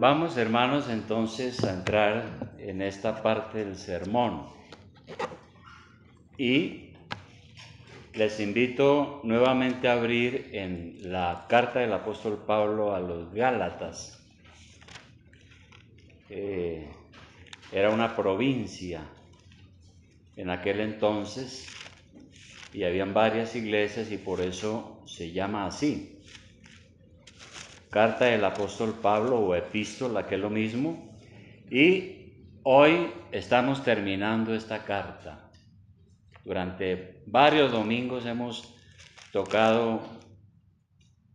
Vamos, hermanos, entonces a entrar en esta parte del sermón. Y les invito nuevamente a abrir en la carta del apóstol Pablo a los Gálatas. Era una provincia en aquel entonces y habían varias iglesias y por eso se llama así. Carta del apóstol Pablo o epístola, que es lo mismo. Y hoy estamos terminando esta carta. Durante varios domingos hemos tocado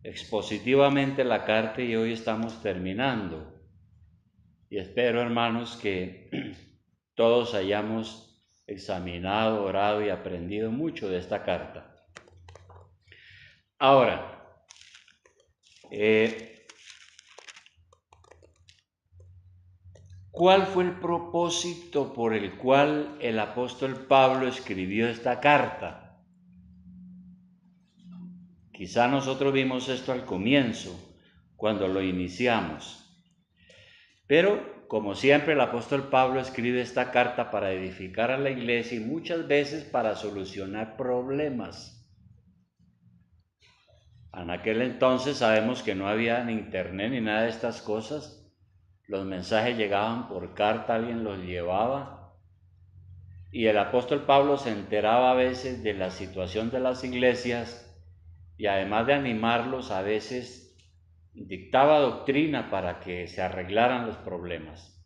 expositivamente la carta y hoy estamos terminando. Y espero, hermanos, que todos hayamos examinado, orado y aprendido mucho de esta carta. Ahora, ¿cuál fue el propósito por el cual el apóstol Pablo escribió esta carta? Quizá nosotros vimos esto al comienzo, cuando lo iniciamos. Pero, como siempre, el apóstol Pablo escribe esta carta para edificar a la iglesia y muchas veces para solucionar problemas. En aquel entonces sabemos que no había ni internet ni nada de estas cosas. Los mensajes llegaban por carta, alguien los llevaba. Y el apóstol Pablo se enteraba a veces de la situación de las iglesias y además de animarlos, a veces dictaba doctrina para que se arreglaran los problemas.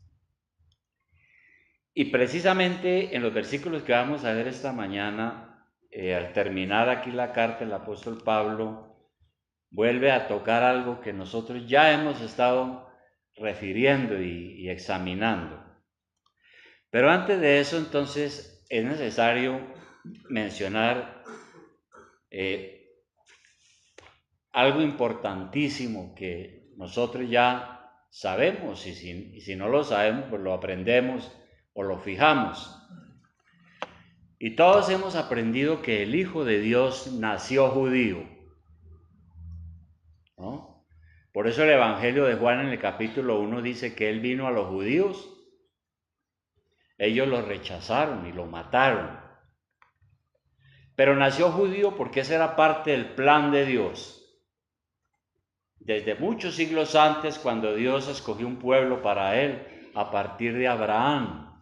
Y precisamente en los versículos que vamos a ver esta mañana, al terminar aquí la carta, el apóstol Pablo vuelve a tocar algo que nosotros ya hemos estado refiriendo y examinando. Pero antes de eso, entonces, es necesario mencionar algo importantísimo que nosotros ya sabemos, y si no lo sabemos, pues lo aprendemos o lo fijamos. Y todos hemos aprendido que el Hijo de Dios nació judío, ¿no? Por eso el Evangelio de Juan en el capítulo 1 dice que Él vino a los judíos, ellos lo rechazaron y lo mataron. Pero nació judío porque esa era parte del plan de Dios. Desde muchos siglos antes, cuando Dios escogió un pueblo para Él, a partir de Abraham.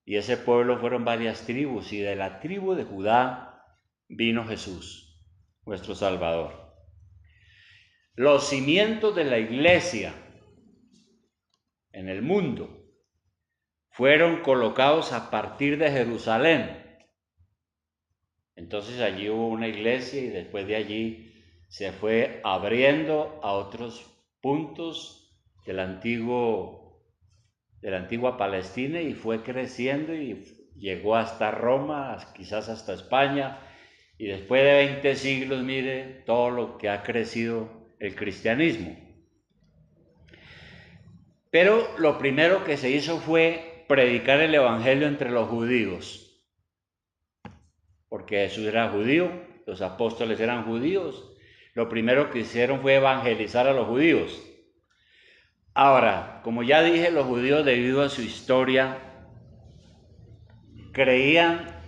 Y ese pueblo fueron varias tribus, y de la tribu de Judá vino Jesús, nuestro Salvador. Los cimientos de la iglesia en el mundo fueron colocados a partir de Jerusalén. Entonces allí hubo una iglesia y después de allí se fue abriendo a otros puntos de la antigua Palestina y fue creciendo y llegó hasta Roma, quizás hasta España, y después de 20 siglos, mire todo lo que ha crecido el cristianismo. Pero lo primero que se hizo fue predicar el evangelio entre los judíos, porque Jesús era judío, los apóstoles eran judíos. Lo primero que hicieron fue evangelizar a los judíos. Ahora, como ya dije, los judíos, debido a su historia, creían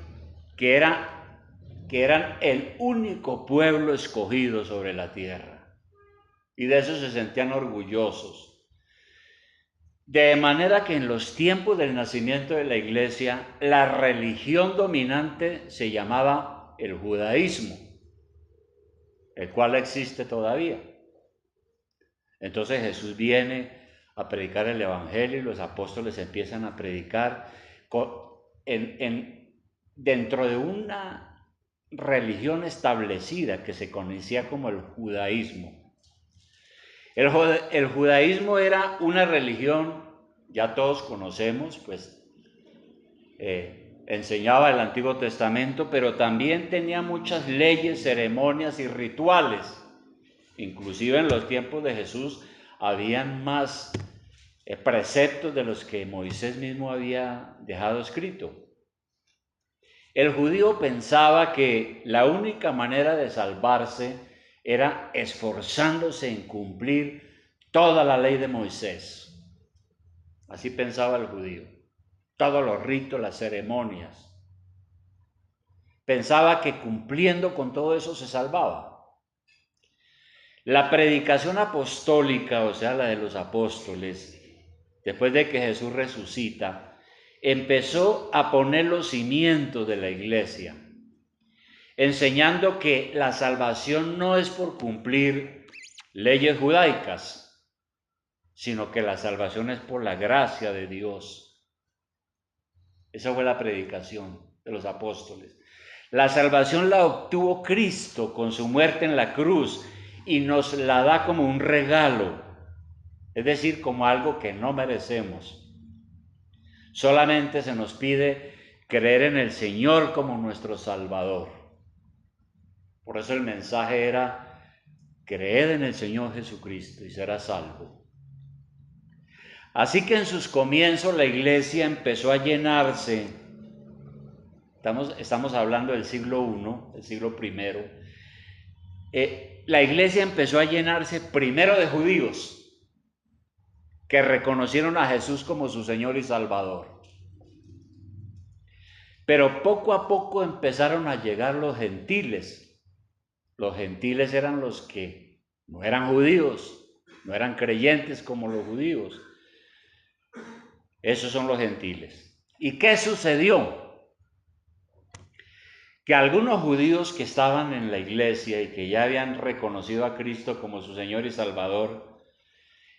que eran el único pueblo escogido sobre la tierra, y de eso se sentían orgullosos. De manera que en los tiempos del nacimiento de la iglesia, la religión dominante se llamaba el judaísmo, el cual existe todavía. Entonces Jesús viene a predicar el evangelio y los apóstoles empiezan a predicar dentro de una religión establecida que se conocía como el judaísmo. El judaísmo era una religión, ya todos conocemos, pues enseñaba el Antiguo Testamento, pero también tenía muchas leyes, ceremonias y rituales. Inclusive en los tiempos de Jesús habían más preceptos de los que Moisés mismo había dejado escrito. El judío pensaba que la única manera de salvarse era esforzándose en cumplir toda la ley de Moisés. Así pensaba el judío. Todos los ritos, las ceremonias. Pensaba que cumpliendo con todo eso se salvaba. La predicación apostólica, o sea, la de los apóstoles, después de que Jesús resucita, empezó a poner los cimientos de la iglesia, enseñando que la salvación no es por cumplir leyes judaicas, sino que la salvación es por la gracia de Dios. Esa fue la predicación de los apóstoles. La salvación la obtuvo Cristo con su muerte en la cruz y nos la da como un regalo, es decir, como algo que no merecemos. Solamente se nos pide creer en el Señor como nuestro Salvador. Por eso el mensaje era: creed en el Señor Jesucristo y serás salvo. Así que en sus comienzos la iglesia empezó a llenarse. Estamos hablando del siglo I, del siglo I. La iglesia empezó a llenarse primero de judíos que reconocieron a Jesús como su Señor y Salvador. Pero poco a poco empezaron a llegar los gentiles. Los gentiles eran los que no eran judíos, no eran creyentes como los judíos. Esos son los gentiles. ¿Y qué sucedió? Que algunos judíos que estaban en la iglesia y que ya habían reconocido a Cristo como su Señor y Salvador,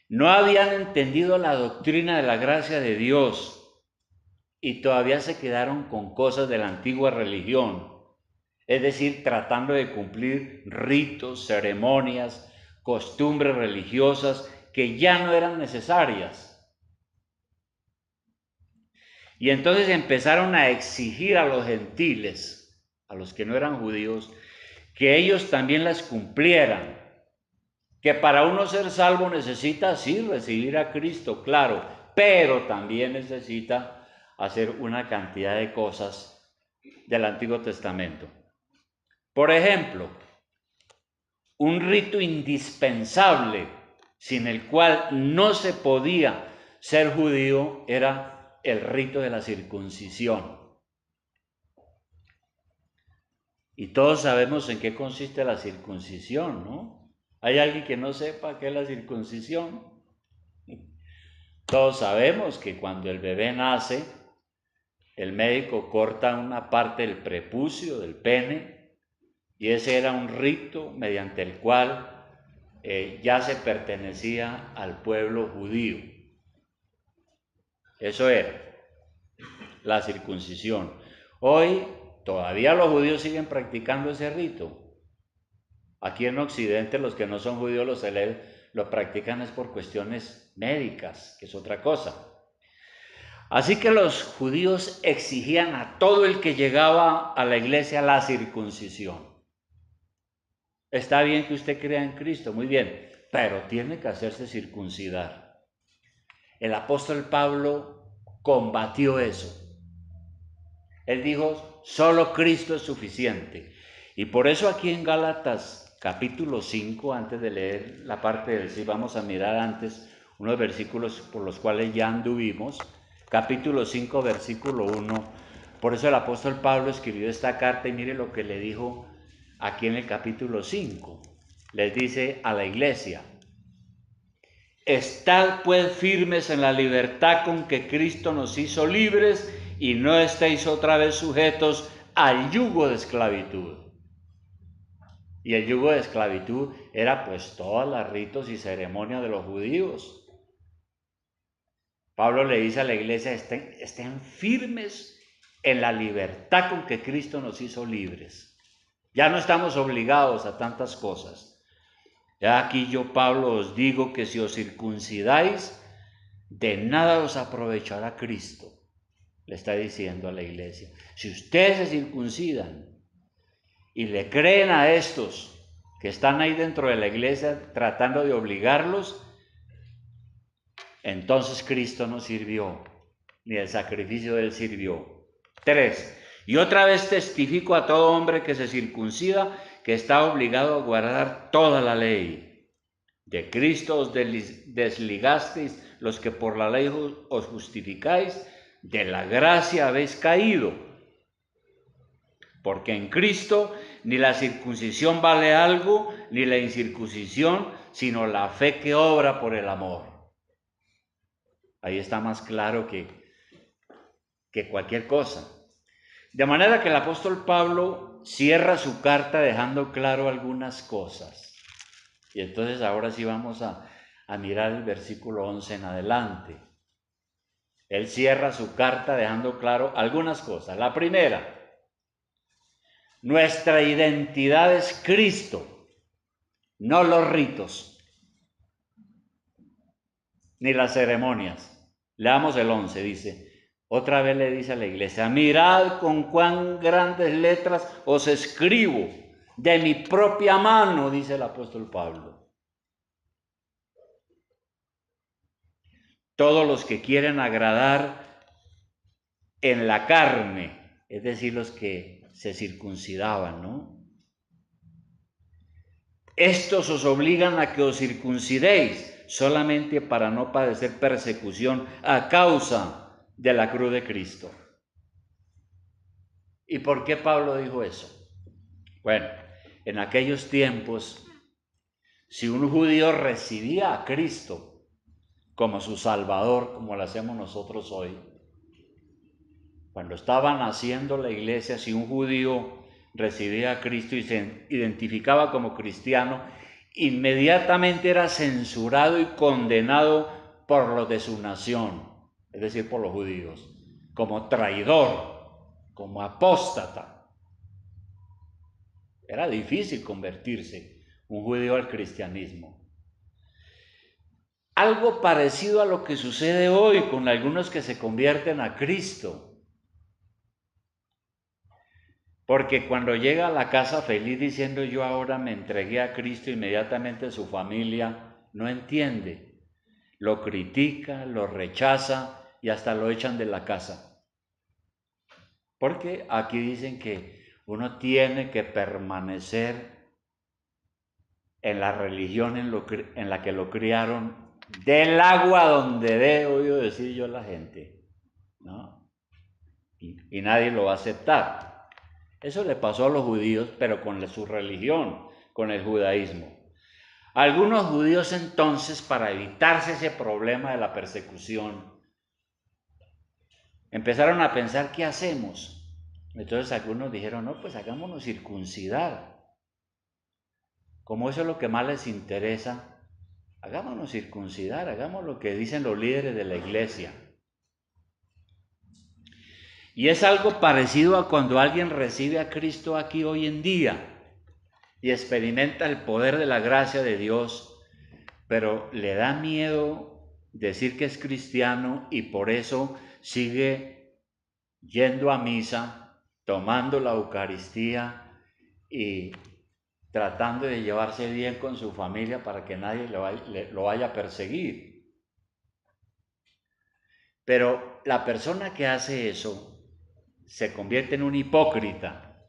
no habían entendido la doctrina de la gracia de Dios y todavía se quedaron con cosas de la antigua religión, es decir, tratando de cumplir ritos, ceremonias, costumbres religiosas que ya no eran necesarias. Y entonces empezaron a exigir a los gentiles, a los que no eran judíos, que ellos también las cumplieran. Que para uno ser salvo necesita, sí, recibir a Cristo, claro, pero también necesita hacer una cantidad de cosas del Antiguo Testamento. Por ejemplo, un rito indispensable sin el cual no se podía ser judío era el rito de la circuncisión. Y todos sabemos en qué consiste la circuncisión, ¿no? ¿Hay alguien que no sepa qué es la circuncisión? Todos sabemos que cuando el bebé nace, el médico corta una parte del prepucio, del pene, y ese era un rito mediante el cual ya se pertenecía al pueblo judío. Eso era la circuncisión. Hoy todavía los judíos siguen practicando ese rito. Aquí en Occidente los que no son judíos lo practican es por cuestiones médicas, que es otra cosa. Así que los judíos exigían a todo el que llegaba a la iglesia la circuncisión. Está bien que usted crea en Cristo, muy bien, pero tiene que hacerse circuncidar. El apóstol Pablo combatió eso. Él dijo, solo Cristo es suficiente. Y por eso aquí en Gálatas capítulo 5, antes de leer la parte del sí, vamos a mirar antes unos versículos por los cuales ya anduvimos. Capítulo 5, versículo 1. Por eso el apóstol Pablo escribió esta carta y mire lo que le dijo aquí en el capítulo 5. Les dice a la iglesia: estad pues firmes en la libertad con que Cristo nos hizo libres y no estéis otra vez sujetos al yugo de esclavitud. Y el yugo de esclavitud era pues todos los ritos y ceremonias de los judíos. Pablo le dice a la iglesia, estén firmes en la libertad con que Cristo nos hizo libres. Ya no estamos obligados a tantas cosas. Ya aquí yo, Pablo, os digo que si os circuncidáis, de nada os aprovechará Cristo. Le está diciendo a la iglesia. Si ustedes se circuncidan y le creen a estos que están ahí dentro de la iglesia tratando de obligarlos, entonces Cristo no sirvió, ni el sacrificio de él sirvió. 3. Y otra vez testifico a todo hombre que se circuncida que está obligado a guardar toda la ley. De Cristo os desligasteis los que por la ley os justificáis, de la gracia habéis caído. Porque en Cristo ni la circuncisión vale algo, ni la incircuncisión, sino la fe que obra por el amor. Ahí está más claro que cualquier cosa. De manera que el apóstol Pablo cierra su carta dejando claro algunas cosas. Y entonces ahora sí vamos a mirar el versículo 11 en adelante. Él cierra su carta dejando claro algunas cosas. La primera, nuestra identidad es Cristo, no los ritos, ni las ceremonias. Leamos el 11, dice, otra vez le dice a la iglesia, mirad con cuán grandes letras os escribo, de mi propia mano, dice el apóstol Pablo. Todos los que quieren agradar en la carne, es decir, los que se circuncidaban, ¿no? Estos os obligan a que os circuncidéis solamente para no padecer persecución a causa de la cruz de Cristo. ¿Y por qué Pablo dijo eso? Bueno, en aquellos tiempos, si un judío recibía a Cristo como su Salvador, como lo hacemos nosotros hoy, cuando estaban haciendo la iglesia, si un judío recibía a Cristo y se identificaba como cristiano, inmediatamente era censurado y condenado por los de su nación, es decir, por los judíos, como traidor, como apóstata. Era difícil convertirse un judío al cristianismo. Algo parecido a lo que sucede hoy con algunos que se convierten a Cristo. Porque cuando llega a la casa feliz diciendo yo ahora me entregué a Cristo, inmediatamente su familia no entiende. Lo critica, lo rechaza y hasta lo echan de la casa. Porque aquí dicen que uno tiene que permanecer en la religión en la que lo criaron, del agua donde he oído decir yo a la gente, ¿no? Y nadie lo va a aceptar. Eso le pasó a los judíos, pero con su religión, con el judaísmo. Algunos judíos entonces, para evitarse ese problema de la persecución, empezaron a pensar, ¿qué hacemos? Entonces algunos dijeron, no, pues hagámonos circuncidar. Como eso es lo que más les interesa, hagámonos circuncidar, hagamos lo que dicen los líderes de la iglesia. Y es algo parecido a cuando alguien recibe a Cristo aquí hoy en día y experimenta el poder de la gracia de Dios, pero le da miedo decir que es cristiano y por eso sigue yendo a misa, tomando la Eucaristía y tratando de llevarse bien con su familia para que nadie lo vaya a perseguir. Pero la persona que hace eso se convierte en un hipócrita.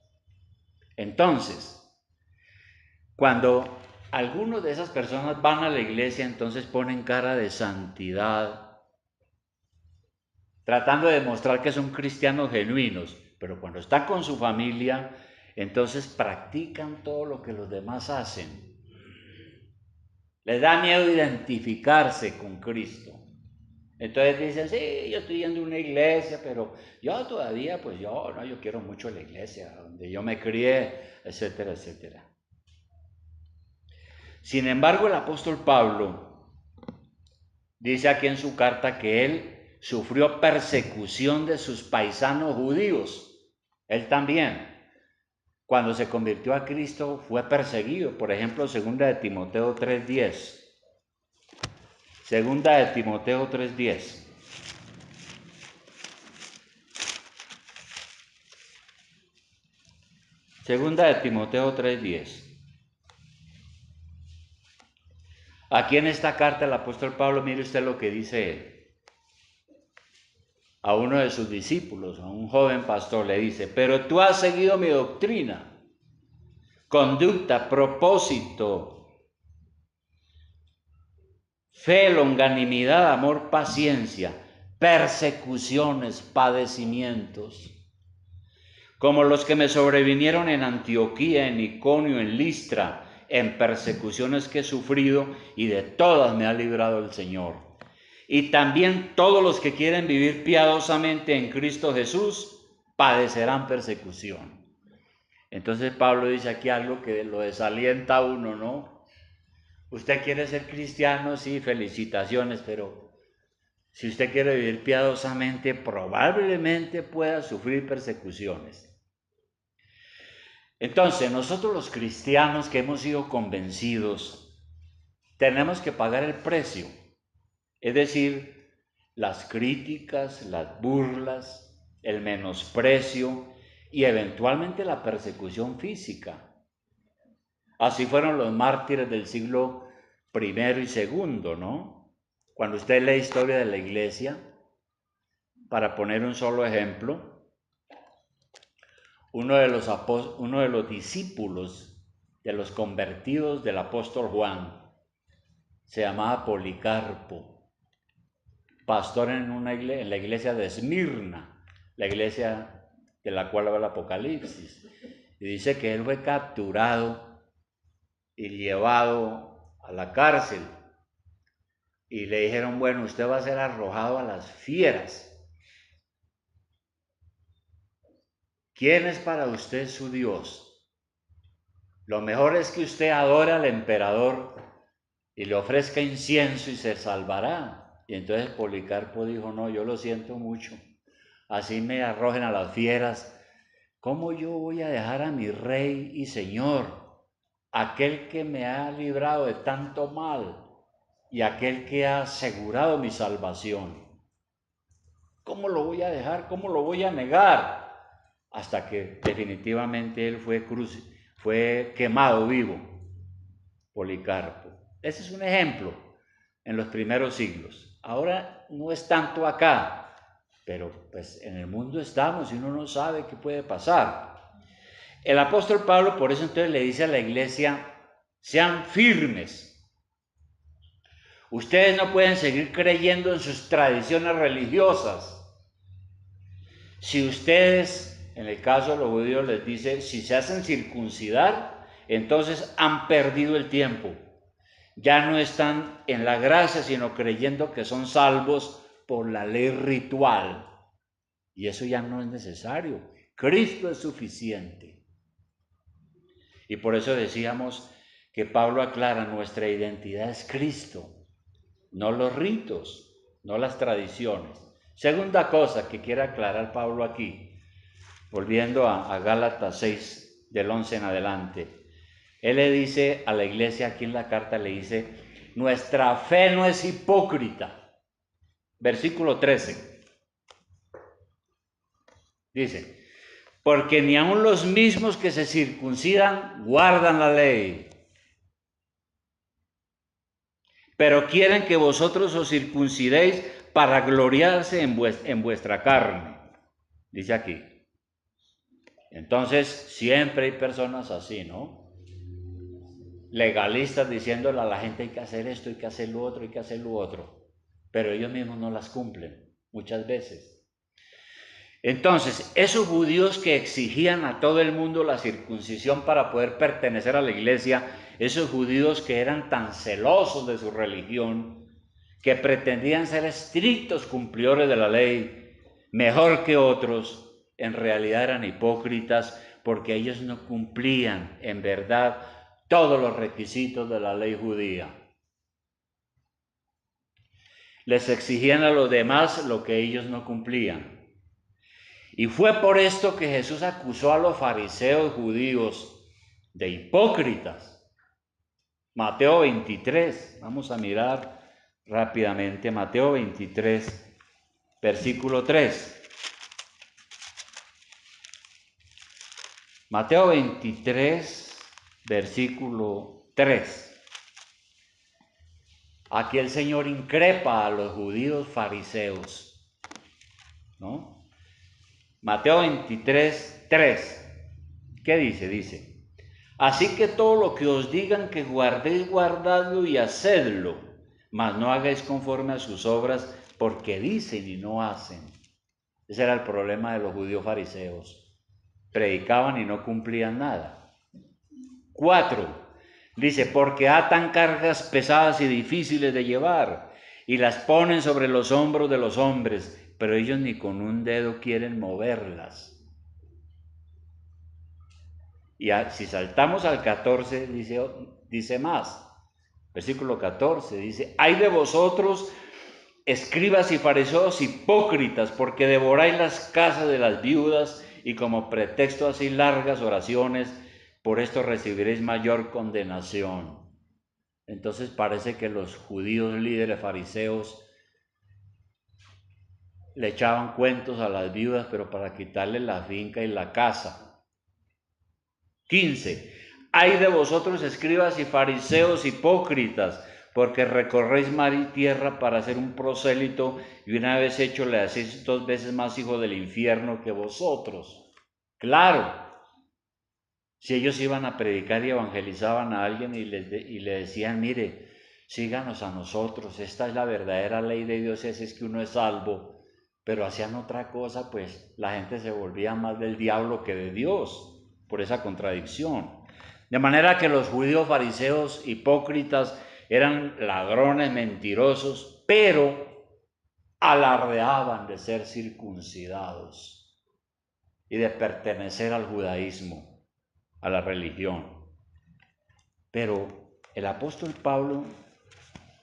Entonces, cuando algunos de esas personas van a la iglesia, entonces ponen cara de santidad, tratando de demostrar que son cristianos genuinos, pero cuando están con su familia, entonces practican todo lo que los demás hacen. Les da miedo identificarse con Cristo. Entonces dicen, sí, yo estoy yendo a una iglesia, pero yo todavía, pues yo quiero mucho la iglesia, donde yo me crié, etcétera, etcétera. Sin embargo, el apóstol Pablo dice aquí en su carta que él sufrió persecución de sus paisanos judíos. Él también, cuando se convirtió a Cristo, fue perseguido. Por ejemplo, 2 de Timoteo 3:10. 2 de Timoteo 3:10. Segunda de Timoteo 3:10. Aquí en esta carta el apóstol Pablo, mire usted lo que dice él. A uno de sus discípulos, a un joven pastor, le dice, pero tú has seguido mi doctrina, conducta, propósito, fe, longanimidad, amor, paciencia, persecuciones, padecimientos, como los que me sobrevinieron en Antioquía, en Iconio, en Listra, en persecuciones que he sufrido, y de todas me ha librado el Señor. Y también todos los que quieren vivir piadosamente en Cristo Jesús padecerán persecución. Entonces Pablo dice aquí algo que lo desalienta a uno, ¿no? Usted quiere ser cristiano, sí, felicitaciones, pero si usted quiere vivir piadosamente, probablemente pueda sufrir persecuciones. Entonces, nosotros los cristianos que hemos sido convencidos, tenemos que pagar el precio, es decir, las críticas, las burlas, el menosprecio y eventualmente la persecución física. Así fueron los mártires del siglo I y II, ¿no? Cuando usted lee historia de la iglesia, para poner un solo ejemplo, uno de los discípulos de los convertidos del apóstol Juan se llamaba Policarpo, pastor en la iglesia de Esmirna, la iglesia de la cual habla el Apocalipsis. Y dice que él fue capturado y llevado a la cárcel. Y le dijeron, bueno, usted va a ser arrojado a las fieras. ¿Quién es para usted su Dios? Lo mejor es que usted adore al emperador y le ofrezca incienso y se salvará. Y entonces Policarpo dijo, no, yo lo siento mucho. Así me arrojen a las fieras. ¿Cómo yo voy a dejar a mi rey y señor, aquel que me ha librado de tanto mal y aquel que ha asegurado mi salvación? ¿Cómo lo voy a dejar? ¿Cómo lo voy a negar? Hasta que definitivamente él fue quemado vivo, Policarpo. Ese es un ejemplo en los primeros siglos. Ahora no es tanto acá, pero pues en el mundo estamos y uno no sabe qué puede pasar. El apóstol Pablo por eso entonces le dice a la iglesia, sean firmes. Ustedes no pueden seguir creyendo en sus tradiciones religiosas. Si ustedes, en el caso de los judíos les dice, si se hacen circuncidar, entonces han perdido el tiempo. Ya no están en la gracia, sino creyendo que son salvos por la ley ritual. Y eso ya no es necesario. Cristo es suficiente. Y por eso decíamos que Pablo aclara, nuestra identidad es Cristo, no los ritos, no las tradiciones. Segunda cosa que quiere aclarar Pablo aquí, volviendo a Gálatas 6, del 11 en adelante. Él le dice a la iglesia, aquí en la carta le dice, nuestra fe no es hipócrita. Versículo 13. Dice, porque ni aun los mismos que se circuncidan guardan la ley, pero quieren que vosotros os circuncidéis para gloriarse en vuestra carne. Dice aquí. Entonces, siempre hay personas así, ¿no? Legalistas diciéndole a la gente hay que hacer esto, hay que hacer lo otro, hay que hacer lo otro. Pero ellos mismos no las cumplen, muchas veces. Entonces, esos judíos que exigían a todo el mundo la circuncisión para poder pertenecer a la iglesia, esos judíos que eran tan celosos de su religión, que pretendían ser estrictos cumplidores de la ley, mejor que otros, en realidad eran hipócritas porque ellos no cumplían en verdad todos los requisitos de la ley judía. Les exigían a los demás lo que ellos no cumplían. Y fue por esto que Jesús acusó a los fariseos judíos de hipócritas. Mateo 23, vamos a mirar rápidamente, Mateo 23, versículo 3. Mateo 23, versículo 3. Aquí el Señor increpa a los judíos fariseos, ¿no? Mateo 23, 3. ¿Qué dice? Dice, así que todo lo que os digan que guardéis, guardadlo y hacedlo, mas no hagáis conforme a sus obras, porque dicen y no hacen. Ese era el problema de los judíos fariseos. Predicaban y no cumplían nada. 4. Dice, porque atan cargas pesadas y difíciles de llevar, y las ponen sobre los hombros de los hombres, pero ellos ni con un dedo quieren moverlas. Y si saltamos al 14, dice más. Versículo 14 dice, ¡ay de vosotros, escribas y fariseos hipócritas, porque devoráis las casas de las viudas y como pretexto hacéis largas oraciones, por esto recibiréis mayor condenación! Entonces parece que los judíos líderes fariseos le echaban cuentos a las viudas, pero para quitarle la finca y la casa. 15. ¡Ay de vosotros, escribas y fariseos hipócritas, porque recorréis mar y tierra para hacer un prosélito, y una vez hecho le hacéis 2 veces más hijo del infierno que vosotros! Claro, si ellos iban a predicar y evangelizaban a alguien y le decían, mire, síganos a nosotros, esta es la verdadera ley de Dios, es que uno es salvo, pero hacían otra cosa, pues la gente se volvía más del diablo que de Dios, por esa contradicción. De manera que los judíos fariseos hipócritas eran ladrones, mentirosos, pero alardeaban de ser circuncidados y de pertenecer al judaísmo, a la religión. Pero el apóstol Pablo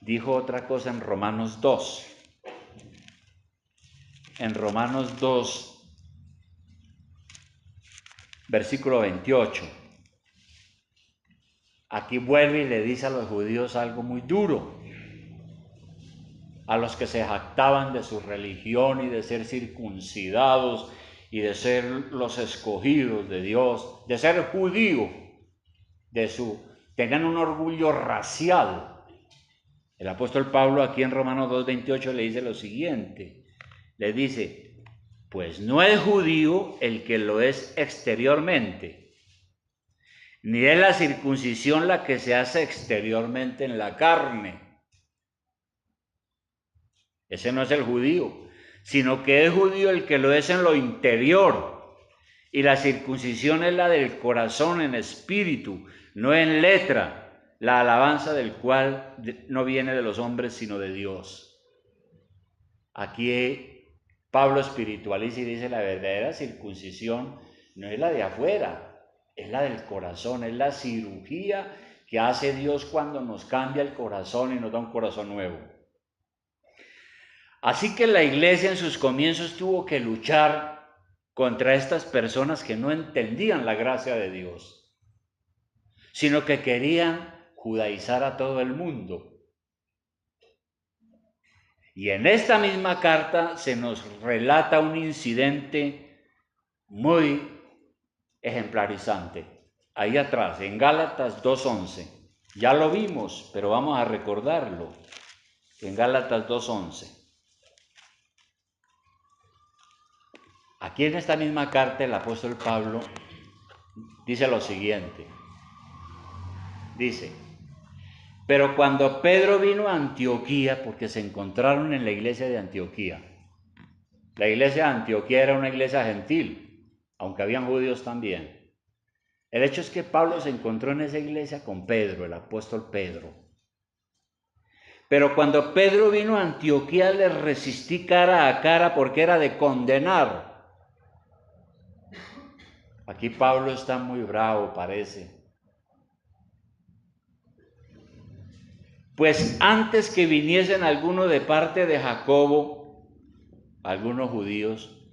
dijo otra cosa en Romanos 2. En Romanos 2, versículo 28. Aquí vuelve y le dice a los judíos algo muy duro. A los que se jactaban de su religión y de ser circuncidados y de ser los escogidos de Dios, de ser judío, tenían un orgullo racial. El apóstol Pablo aquí en Romanos 2:28 le dice lo siguiente, le dice, pues no es judío el que lo es exteriormente, ni es la circuncisión la que se hace exteriormente en la carne. Ese no es el judío, sino que es judío el que lo es en lo interior, y la circuncisión es la del corazón en espíritu, no en letra, la alabanza del cual no viene de los hombres, sino de Dios. Aquí Pablo espiritualiza y dice, la verdadera circuncisión no es la de afuera, es la del corazón, es la cirugía que hace Dios cuando nos cambia el corazón y nos da un corazón nuevo. Así que la iglesia en sus comienzos tuvo que luchar contra estas personas que no entendían la gracia de Dios, sino que querían judaizar a todo el mundo. Y en esta misma carta se nos relata un incidente muy ejemplarizante. Ahí atrás, en Gálatas 2:11. Ya lo vimos, pero vamos a recordarlo. En Gálatas 2:11. Aquí en esta misma carta el apóstol Pablo dice lo siguiente. Dice, pero cuando Pedro vino a Antioquía, porque se encontraron en la iglesia de Antioquía, la iglesia de Antioquía era una iglesia gentil, aunque habían judíos también. El hecho es que Pablo se encontró en esa iglesia con Pedro, el apóstol Pedro. Pero cuando Pedro vino a Antioquía le resistí cara a cara porque era de condenar. Aquí Pablo está muy bravo, parece. Pues antes que viniesen algunos de parte de Jacobo, algunos judíos,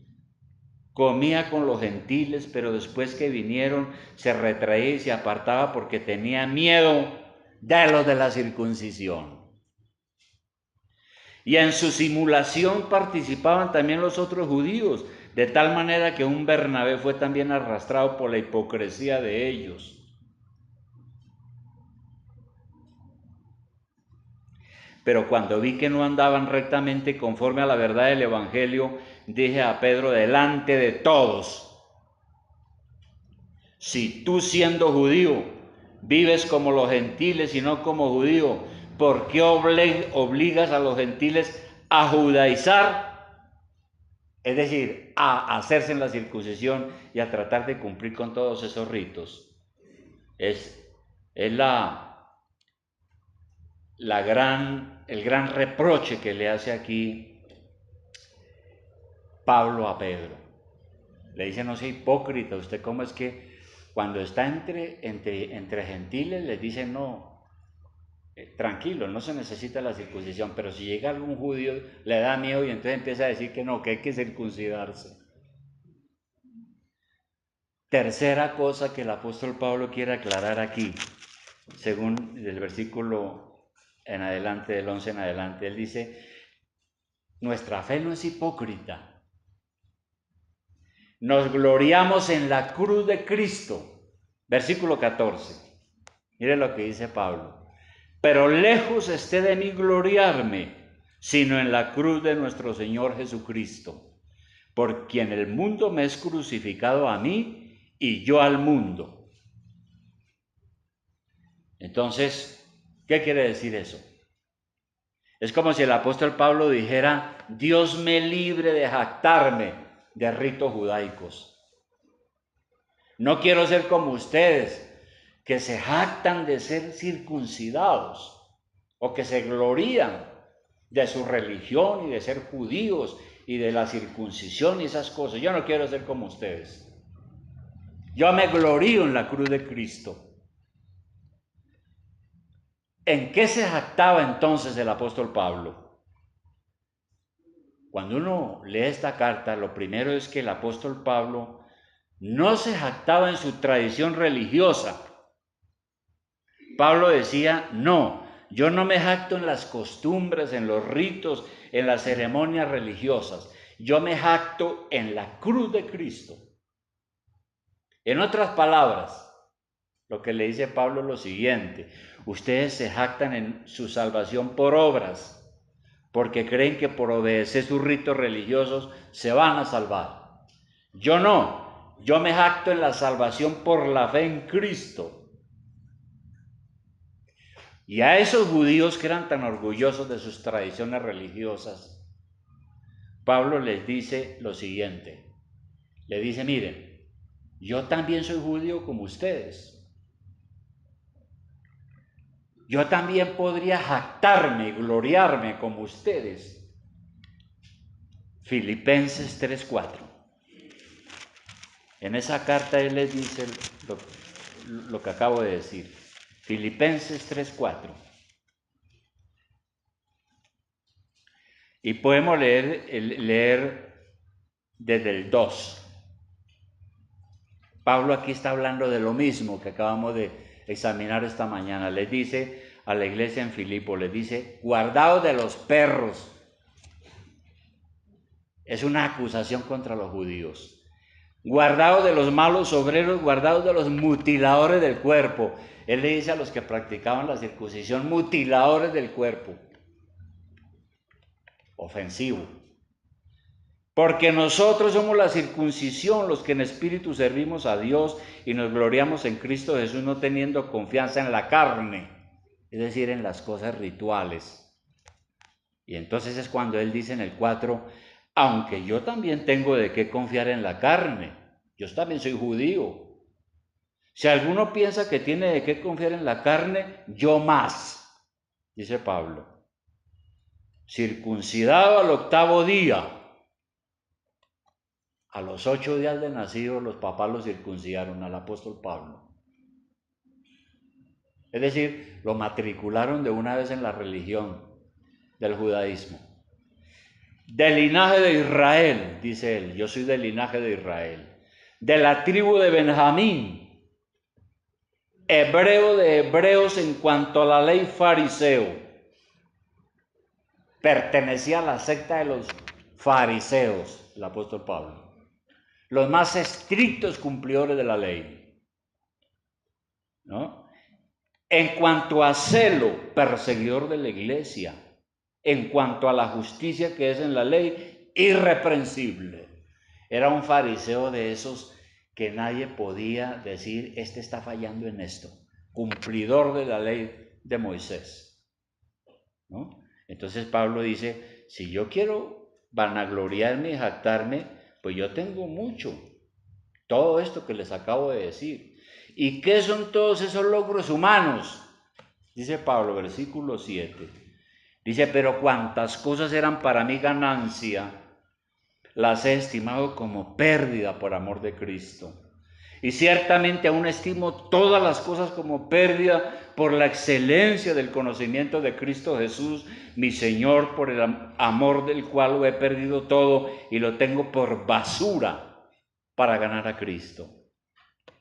comía con los gentiles, pero después que vinieron se retraía y se apartaba porque tenía miedo de los de la circuncisión. Y en su simulación participaban también los otros judíos, de tal manera que un Bernabé fue también arrastrado por la hipocresía de ellos. Pero cuando vi que no andaban rectamente conforme a la verdad del Evangelio, dije a Pedro delante de todos, si tú siendo judío vives como los gentiles y no como judío, ¿por qué obligas a los gentiles a judaizar? Es decir, a hacerse en la circuncisión y a tratar de cumplir con todos esos ritos. Es el gran reproche que le hace aquí Pablo a Pedro. Le dice: no sea hipócrita, usted cómo es que cuando está entre gentiles les dice: no, tranquilo, no se necesita la circuncisión, pero si llega algún judío le da miedo y entonces empieza a decir que no, que hay que circuncidarse. Tercera cosa que el apóstol Pablo quiere aclarar aquí, según el versículo en adelante, del 11 en adelante, él dice: nuestra fe no es hipócrita. Nos gloriamos en la cruz de Cristo. Versículo 14. Mire lo que dice Pablo: pero lejos esté de mí gloriarme, sino en la cruz de nuestro Señor Jesucristo, por quien el mundo me es crucificado a mí y yo al mundo. Entonces, ¿qué quiere decir eso? Es como si el apóstol Pablo dijera: Dios me libre de jactarme de ritos judaicos. No quiero ser como ustedes, que se jactan de ser circuncidados o que se glorían de su religión y de ser judíos y de la circuncisión y esas cosas. Yo no quiero ser como ustedes. Yo me glorío en la cruz de Cristo. ¿En qué se jactaba entonces el apóstol Pablo? Cuando uno lee esta carta, lo primero es que el apóstol Pablo no se jactaba en su tradición religiosa. Pablo decía: no, yo no me jacto en las costumbres, en los ritos, en las ceremonias religiosas. Yo me jacto en la cruz de Cristo. En otras palabras, lo que le dice Pablo es lo siguiente: ustedes se jactan en su salvación por obras, porque creen que por obedecer sus ritos religiosos se van a salvar. Yo no, yo me jacto en la salvación por la fe en Cristo. Y a esos judíos que eran tan orgullosos de sus tradiciones religiosas, Pablo les dice lo siguiente. Le dice: miren, yo también soy judío como ustedes. Yo también podría jactarme y gloriarme como ustedes. Filipenses 3:4. En esa carta él les dice lo que acabo de decir. Filipenses 3:4. Y podemos leer desde el 2. Pablo aquí está hablando de lo mismo que acabamos de examinar esta mañana. Les dice a la iglesia en Filipo, les dice: guardaos de los perros. Es una acusación contra los judíos. Guardaos de los malos obreros, guardaos de los mutiladores del cuerpo. Él le dice a los que practicaban la circuncisión: mutiladores del cuerpo. Ofensivo. Porque nosotros somos la circuncisión, los que en espíritu servimos a Dios y nos gloriamos en Cristo Jesús, no teniendo confianza en la carne, es decir, en las cosas rituales. Y entonces es cuando él dice en el 4: aunque yo también tengo de qué confiar en la carne, yo también soy judío. Si alguno piensa que tiene de qué confiar en la carne, yo más, dice Pablo. Circuncidado al 8º día. A los 8 días de nacido, los papás lo circuncidaron al apóstol Pablo. Es decir, lo matricularon de una vez en la religión del judaísmo. Del linaje de Israel, dice él: yo soy del linaje de Israel. De la tribu de Benjamín, hebreo de hebreos en cuanto a la ley, fariseo. Pertenecía a la secta de los fariseos, el apóstol Pablo. Los más estrictos cumplidores de la ley, ¿no? En cuanto a celo, perseguidor de la iglesia. En cuanto a la justicia que es en la ley, irreprensible. Era un fariseo de esos que nadie podía decir: este está fallando en esto. Cumplidor de la ley de Moisés. ¿no? Entonces Pablo dice, si yo quiero vanagloriarme y jactarme, pues yo tengo mucho, todo esto que les acabo de decir. ¿Y qué son todos esos logros humanos? Dice Pablo, versículo 7. Dice, pero cuantas cosas eran para mí ganancia, las he estimado como pérdida por amor de Cristo. Y ciertamente aún estimo todas las cosas como pérdida por la excelencia del conocimiento de Cristo Jesús, mi Señor, por el amor del cual lo he perdido todo y lo tengo por basura para ganar a Cristo.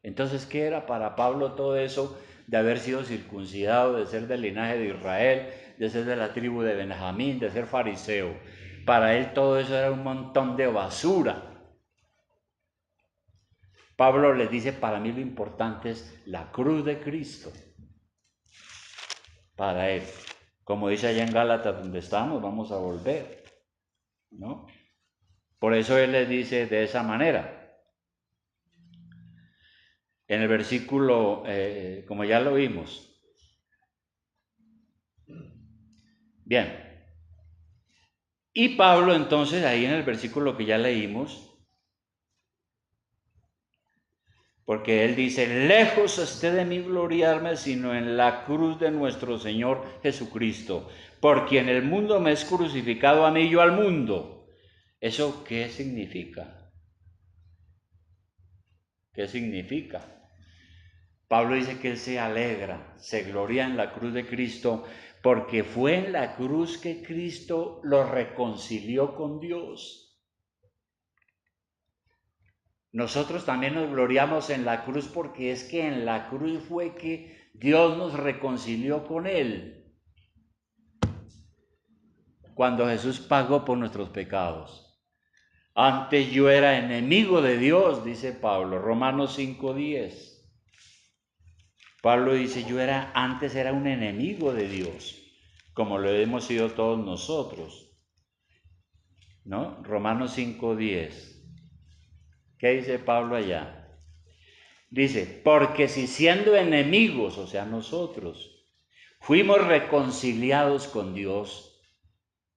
Entonces, ¿qué era para Pablo todo eso de haber sido circuncidado, de ser del linaje de Israel, de ser de la tribu de Benjamín, de ser fariseo? Para él todo eso era un montón de basura. Pablo les dice, para mí lo importante es la cruz de Cristo. Para él. Como dice allá en Gálatas donde estamos, vamos a volver, ¿no? Por eso él les dice de esa manera. En el versículo, como ya lo vimos. Bien. Y Pablo entonces, ahí en el versículo que ya leímos, porque él dice, lejos esté de mí gloriarme, sino en la cruz de nuestro Señor Jesucristo, por quien el mundo me es crucificado a mí y yo al mundo. ¿Eso qué significa? ¿Qué significa? Pablo dice que él se alegra, se gloria en la cruz de Cristo, porque fue en la cruz que Cristo lo reconcilió con Dios. Nosotros también nos gloriamos en la cruz porque es que en la cruz fue que Dios nos reconcilió con Él. Cuando Jesús pagó por nuestros pecados. Antes yo era enemigo de Dios, dice Pablo, Romanos 5:10. Pablo dice, antes era un enemigo de Dios, como lo hemos sido todos nosotros. ¿No? Romanos 5:10. ¿Qué dice Pablo allá? Dice, porque si siendo enemigos, o sea nosotros, fuimos reconciliados con Dios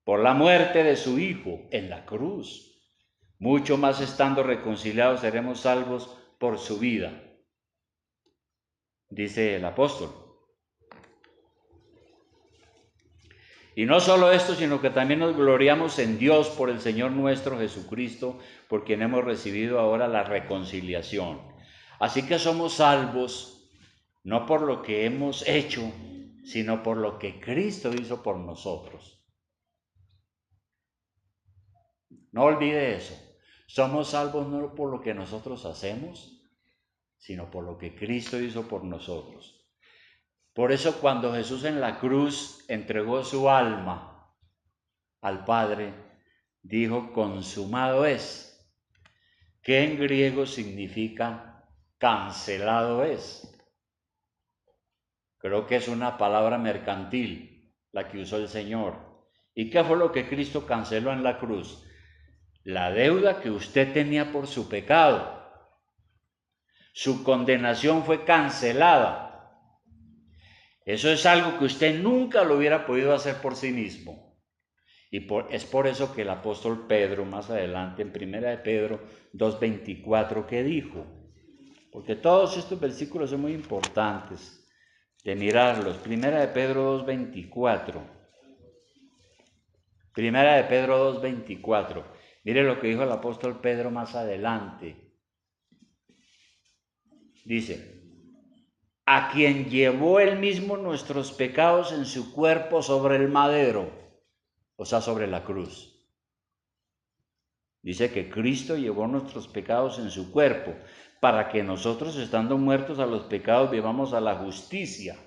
por la muerte de su Hijo en la cruz, mucho más estando reconciliados seremos salvos por su vida, dice el apóstol. Y no solo esto, sino que también nos gloriamos en Dios por el Señor nuestro Jesucristo, por quien hemos recibido ahora la reconciliación. Así que somos salvos, no por lo que hemos hecho, sino por lo que Cristo hizo por nosotros. No olvide eso. Somos salvos no por lo que nosotros hacemos, sino por lo que Cristo hizo por nosotros. Por eso cuando Jesús en la cruz entregó su alma al Padre, dijo, consumado es, que en griego significa cancelado es. Creo que es una palabra mercantil la que usó el Señor. ¿Y qué fue lo que Cristo canceló en la cruz? La deuda que usted tenía por su pecado. Su condenación fue cancelada. Eso es algo que usted nunca lo hubiera podido hacer por sí mismo. Y es por eso que el apóstol Pedro, más adelante en 1 de Pedro 2:24, ¿qué dijo? Porque todos estos versículos son muy importantes de mirarlos. 1 de Pedro 2:24. 1 de Pedro 2:24. Mire lo que dijo el apóstol Pedro más adelante. Dice, a quien llevó él mismo nuestros pecados en su cuerpo sobre el madero, o sea, sobre la cruz. Dice que Cristo llevó nuestros pecados en su cuerpo, para que nosotros, estando muertos a los pecados, vivamos a la justicia.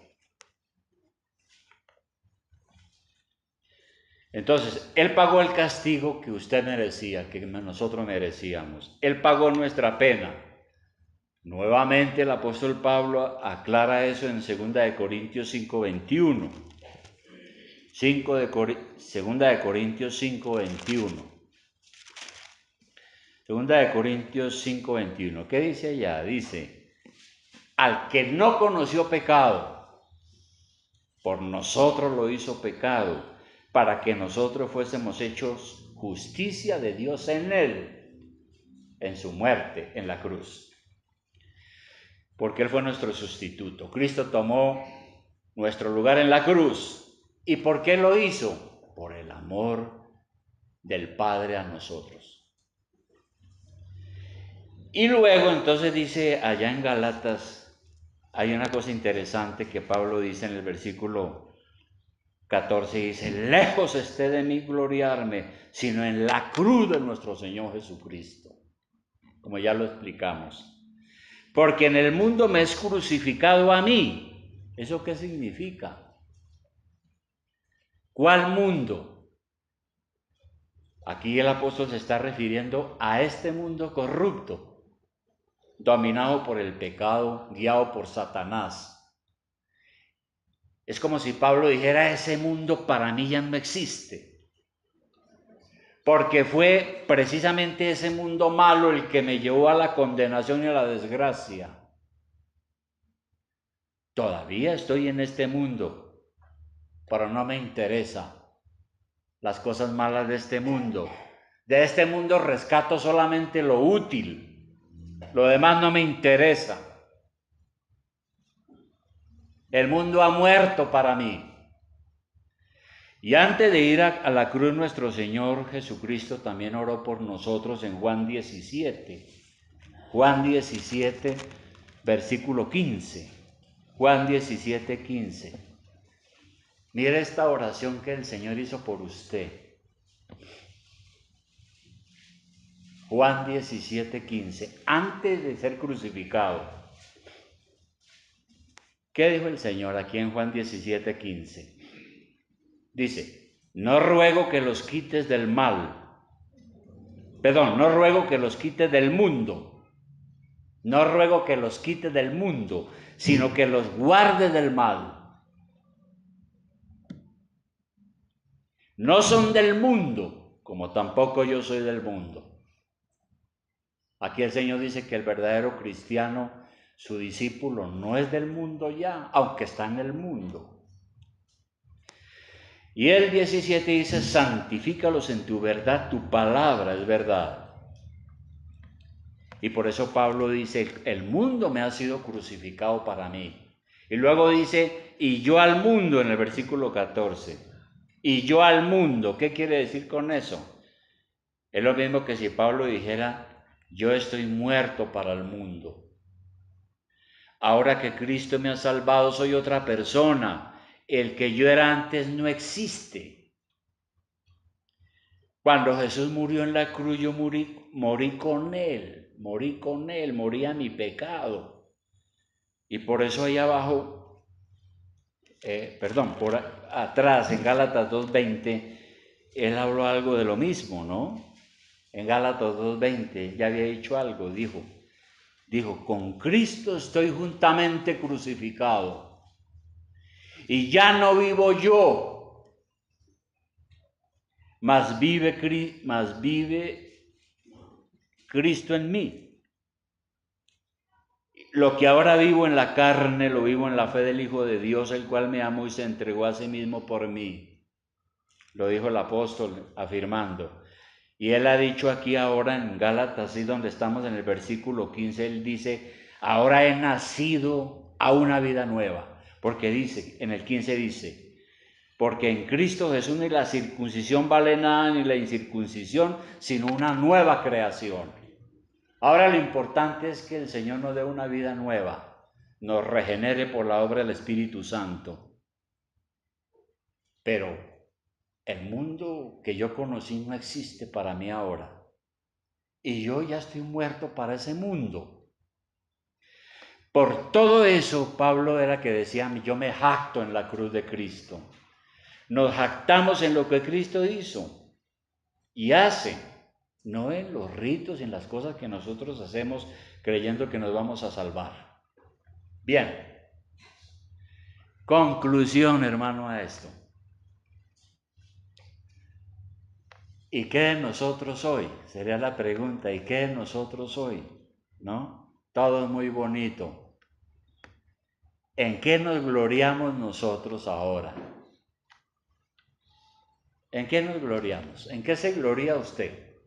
Entonces, Él pagó el castigo que usted merecía, que nosotros merecíamos. Él pagó nuestra pena. Nuevamente el apóstol Pablo aclara eso en 2 Corintios 5:21. 2 Corintios 5:21. 2 Corintios 5:21. ¿Qué dice allá? Dice, al que no conoció pecado, por nosotros lo hizo pecado, para que nosotros fuésemos hechos justicia de Dios en Él, en su muerte, en la cruz. Porque Él fue nuestro sustituto. Cristo tomó nuestro lugar en la cruz. ¿Y por qué lo hizo? Por el amor del Padre a nosotros. Y luego entonces dice allá en Gálatas, hay una cosa interesante que Pablo dice en el versículo 14, dice: lejos esté de mí gloriarme, sino en la cruz de nuestro Señor Jesucristo. Como ya lo explicamos. Porque en el mundo me es crucificado a mí. ¿Eso qué significa? ¿Cuál mundo? Aquí el apóstol se está refiriendo a este mundo corrupto, dominado por el pecado, guiado por Satanás. Es como si Pablo dijera: ese mundo para mí ya no existe. Porque fue precisamente ese mundo malo el que me llevó a la condenación y a la desgracia. Todavía estoy en este mundo, pero no me interesa las cosas malas de este mundo. De este mundo rescato solamente lo útil. Lo demás no me interesa. El mundo ha muerto para mí. Y antes de ir a la cruz, nuestro Señor Jesucristo también oró por nosotros en Juan 17. Juan 17, versículo 15. Juan 17, 15. Mire esta oración que el Señor hizo por usted. Juan 17, 15. Antes de ser crucificado. ¿Qué dijo el Señor aquí en Juan 17, 15? Dice: no ruego que los quites del mal. Perdón, no ruego que los quites del mundo. No ruego que los quites del mundo, sino que los guardes del mal. No son del mundo, como tampoco yo soy del mundo. Aquí el Señor dice que el verdadero cristiano, su discípulo, no es del mundo ya, aunque está en el mundo. Y el 17 dice: santifícalos en tu verdad, tu palabra es verdad. Y por eso Pablo dice: el mundo me ha sido crucificado para mí. Y luego dice: y yo al mundo, en el versículo 14. Y yo al mundo, ¿qué quiere decir con eso? Es lo mismo que si Pablo dijera: yo estoy muerto para el mundo. Ahora que Cristo me ha salvado, soy otra persona. El que yo era antes no existe. Cuando Jesús murió en la cruz, yo morí con Él, morí a mi pecado. Y por eso ahí abajo, por atrás, en Gálatas 2:20, Él habló algo de lo mismo, ¿no? En Gálatas 2:20 ya había dicho algo, dijo: con Cristo estoy juntamente crucificado. Y ya no vivo yo, mas vive Cristo en mí. Lo que ahora vivo en la carne, lo vivo en la fe del Hijo de Dios, el cual me amó y se entregó a sí mismo por mí. Lo dijo el apóstol afirmando. Y él ha dicho aquí ahora en Gálatas, así donde estamos en el versículo 15, él dice: ahora he nacido a una vida nueva. Porque dice, en el 15 dice: porque en Cristo Jesús ni la circuncisión vale nada, ni la incircuncisión, sino una nueva creación. Ahora lo importante es que el Señor nos dé una vida nueva, nos regenere por la obra del Espíritu Santo. Pero el mundo que yo conocí no existe para mí ahora. Y yo ya estoy muerto para ese mundo. Por todo eso, Pablo era que decía: yo me jacto en la cruz de Cristo. Nos jactamos en lo que Cristo hizo y hace, no en los ritos y en las cosas que nosotros hacemos creyendo que nos vamos a salvar. Bien, conclusión, hermano, a esto. ¿Y qué de nosotros hoy? Sería la pregunta: ¿y qué de nosotros hoy? ¿No? Todo es muy bonito. ¿En qué nos gloriamos nosotros ahora? ¿En qué nos gloriamos? ¿En qué se gloria usted?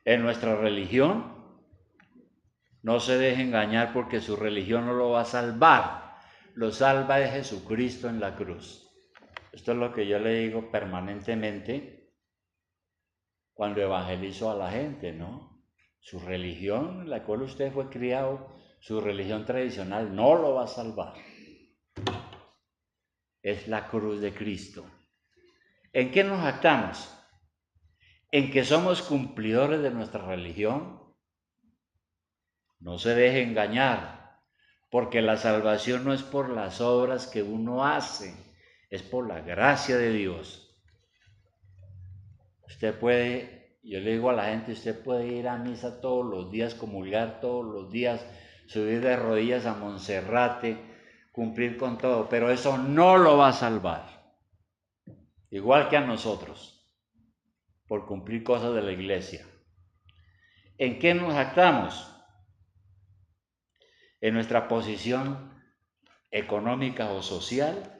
¿En nuestra religión? No se deje engañar porque su religión no lo va a salvar. Lo salva es Jesucristo en la cruz. Esto es lo que yo le digo permanentemente cuando evangelizo a la gente, ¿no? Su religión en la cual usted fue criado, su religión tradicional, no lo va a salvar. Es la cruz de Cristo. ¿En qué nos jactamos? ¿En que somos cumplidores de nuestra religión? No se deje engañar, porque la salvación no es por las obras que uno hace, es por la gracia de Dios. Usted puede, yo le digo a la gente, usted puede ir a misa todos los días, comulgar todos los días, subir de rodillas a Monserrate, cumplir con todo, pero eso no lo va a salvar. Igual que a nosotros, por cumplir cosas de la iglesia. ¿En qué nos jactamos? En nuestra posición económica o social.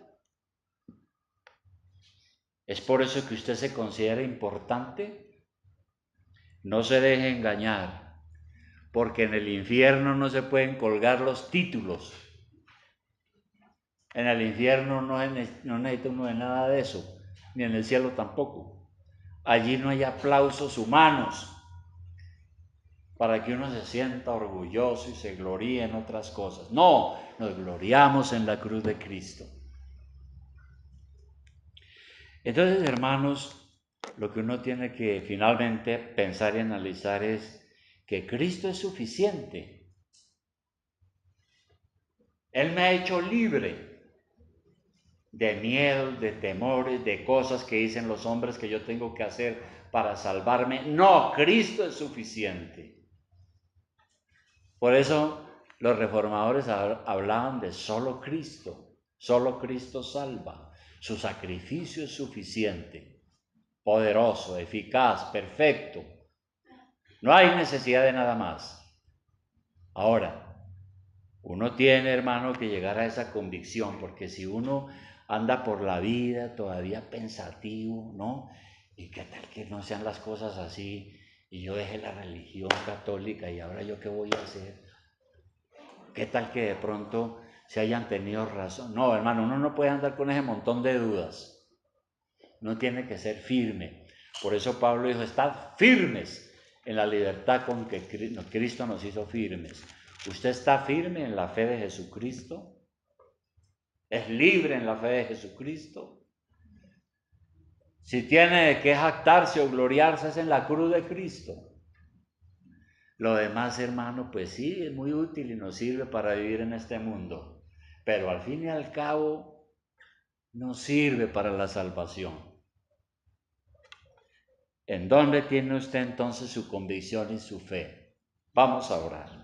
¿Es por eso que usted se considera importante? No se deje engañar, porque en el infierno no se pueden colgar los títulos. En el infierno no necesita uno de nada de eso, ni en el cielo tampoco. Allí no hay aplausos humanos para que uno se sienta orgulloso y se gloríe en otras cosas. No, nos gloriamos en la cruz de Cristo. Entonces, hermanos, lo que uno tiene que finalmente pensar y analizar es que Cristo es suficiente. Él me ha hecho libre de miedos, de temores, de cosas que dicen los hombres que yo tengo que hacer para salvarme. No, Cristo es suficiente. Por eso los reformadores hablaban de solo Cristo salva. Su sacrificio es suficiente, poderoso, eficaz, perfecto. No hay necesidad de nada más. Ahora, uno tiene, hermano, que llegar a esa convicción, porque si uno anda por la vida todavía pensativo, ¿no? ¿Y qué tal que no sean las cosas así? Y yo dejé la religión católica y ahora yo qué voy a hacer. ¿Qué tal que de pronto se hayan tenido razón? No, hermano, uno no puede andar con ese montón de dudas. Uno tiene que ser firme. Por eso Pablo dijo, estad firmes en la libertad con que Cristo nos hizo firmes. ¿Usted está firme en la fe de Jesucristo? ¿Es libre en la fe de Jesucristo? Si tiene de qué jactarse o gloriarse es en la cruz de Cristo. Lo demás, hermano, pues sí, es muy útil y nos sirve para vivir en este mundo. Pero al fin y al cabo, no sirve para la salvación. ¿En dónde tiene usted entonces su convicción y su fe? Vamos a orar.